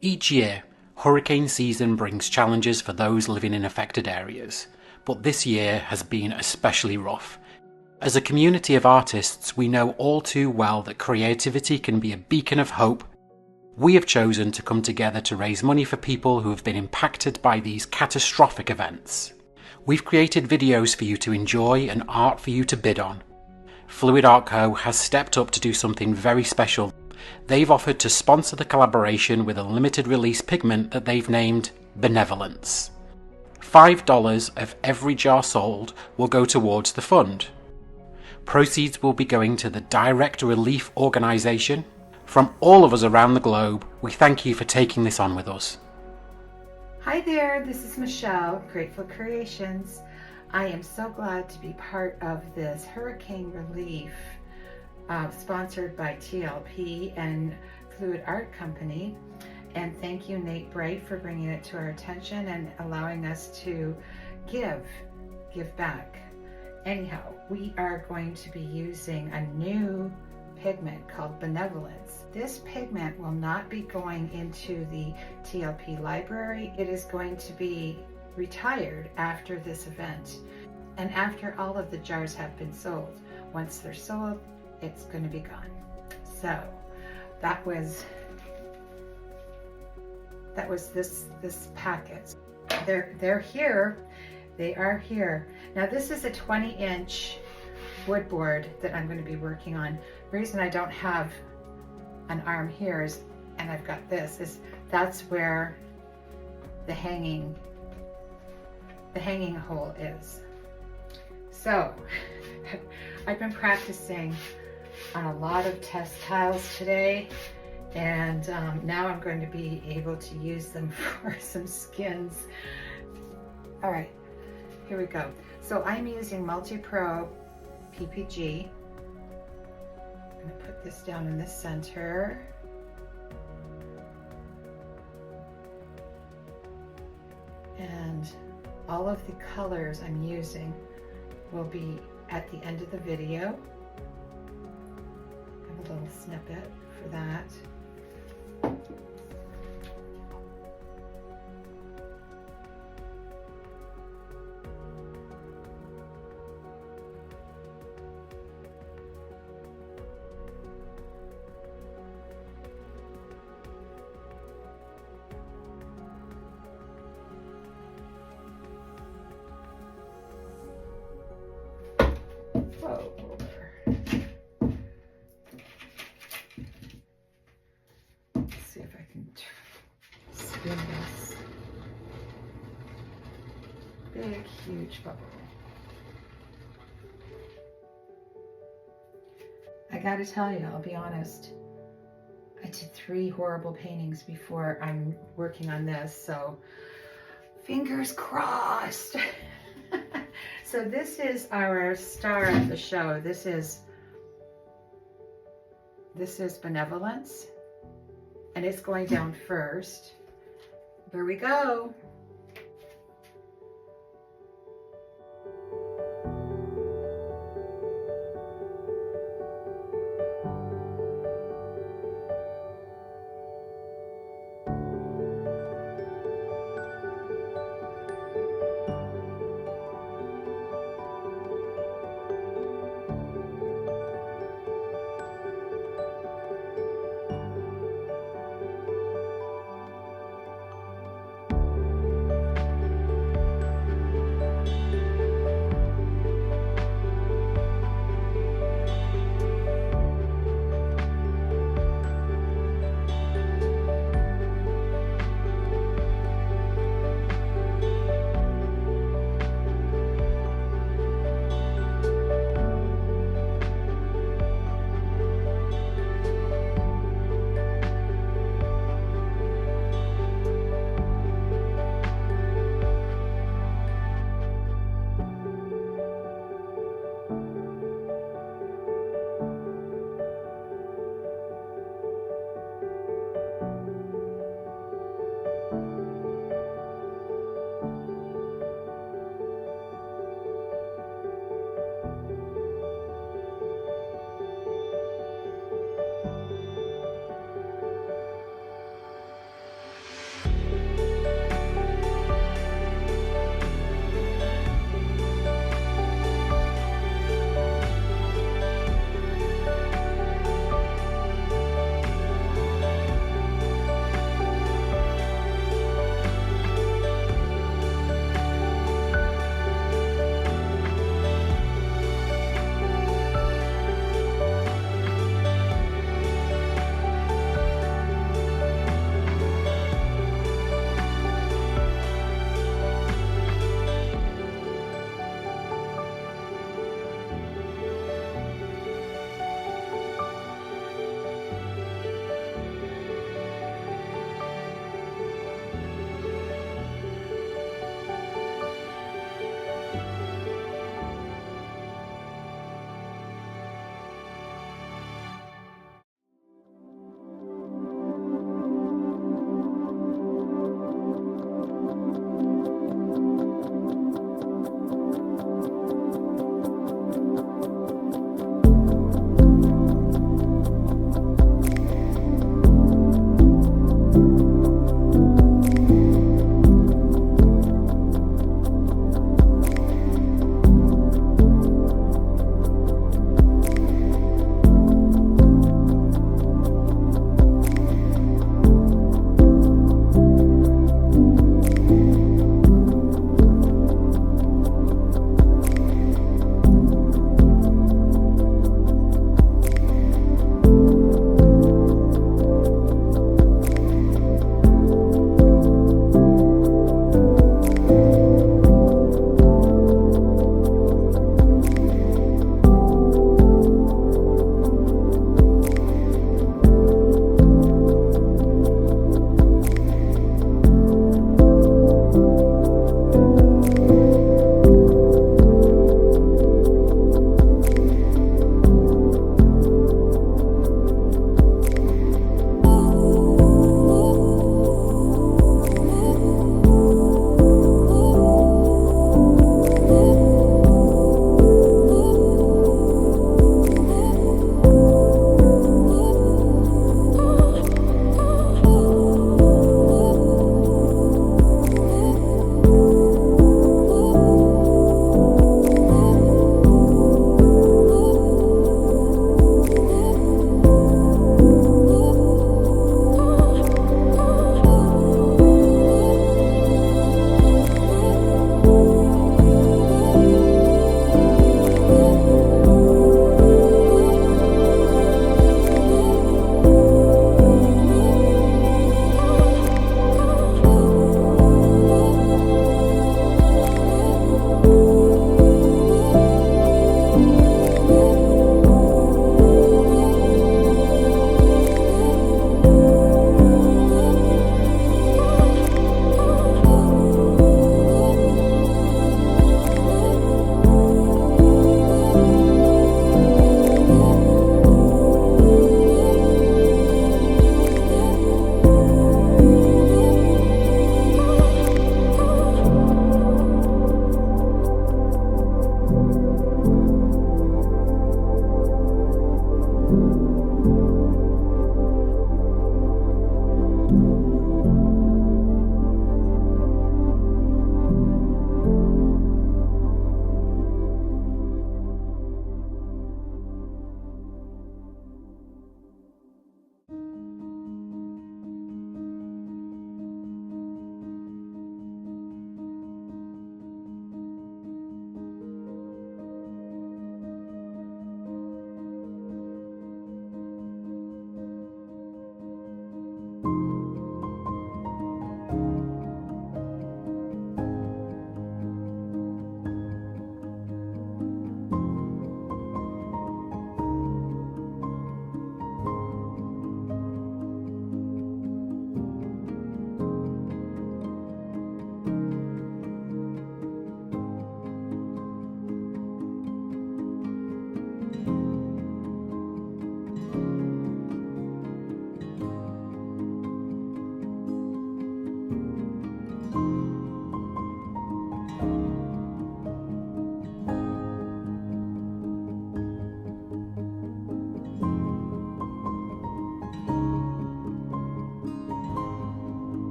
Each year, hurricane season brings challenges for those living in affected areas, but this year has been especially rough. As a community of artists, we know all too well that creativity can be a beacon of hope. We have chosen to come together to raise money for people who have been impacted by these catastrophic events. We've created videos for you to enjoy and art for you to bid on. Fluid Art Co. has stepped up to do something very special. They've offered to sponsor the collaboration with a limited release pigment that they've named Benevolence. $5 of every jar sold will go towards the fund. Proceeds will be going to the Direct Relief Organisation. From all of us around the globe, we thank you for taking this on with us. Hi there, this is Michelle, Grateful Creations. I am so glad to be part of this hurricane relief sponsored by TLP and Fluid Art Company. And thank you, Nate Bright, for bringing it to our attention and allowing us to give back. Anyhow, we are going to be using a new pigment called Benevolence. This pigment will not be going into the TLP library. It is going to be retired after this event and after all of the jars have been sold. Once they're sold, it's going to be gone. So that was this packet. They're here. They are here. Now this is a 20-inch wood board that I'm going to be working on. The reason I don't have an arm here is, and I've got this, is that's where the hanging hole is. So I've been practicing on a lot of test tiles today, and now I'm going to be able to use them for some skins. All right, here we go. So I'm using Multi-pro PPG. I'm going to put this down in the center. And all of the colors I'm using will be at the end of the video. I have a little snippet for that. Whoa, let's see if I can spin this big, huge bubble. I gotta tell you, I'll be honest, I did 3 horrible paintings before I'm working on this, so fingers crossed. So this is our star of the show. This is Benevolence, and it's going down first. Here we go.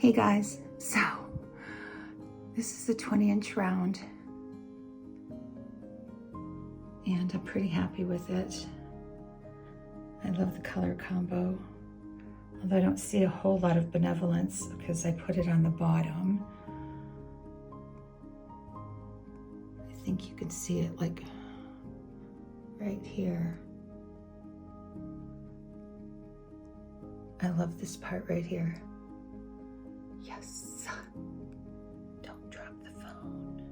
Hey guys, so this is a 20-inch round and I'm pretty happy with it. I love the color combo, although I don't see a whole lot of benevolence because I put it on the bottom. I think you can see it like right here. I love this part right here. Yes. Don't drop the phone.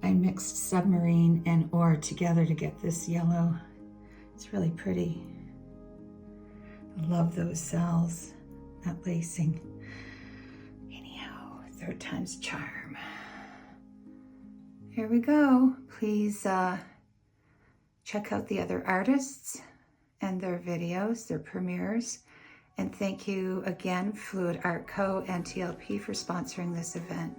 I mixed submarine and ore together to get this yellow. It's really pretty. I love those cells, that lacing. Anyhow, third time's a charm. Here we go. Please check out the other artists and their videos, their premieres. And thank you again, Fluid Art Co. and TLP for sponsoring this event.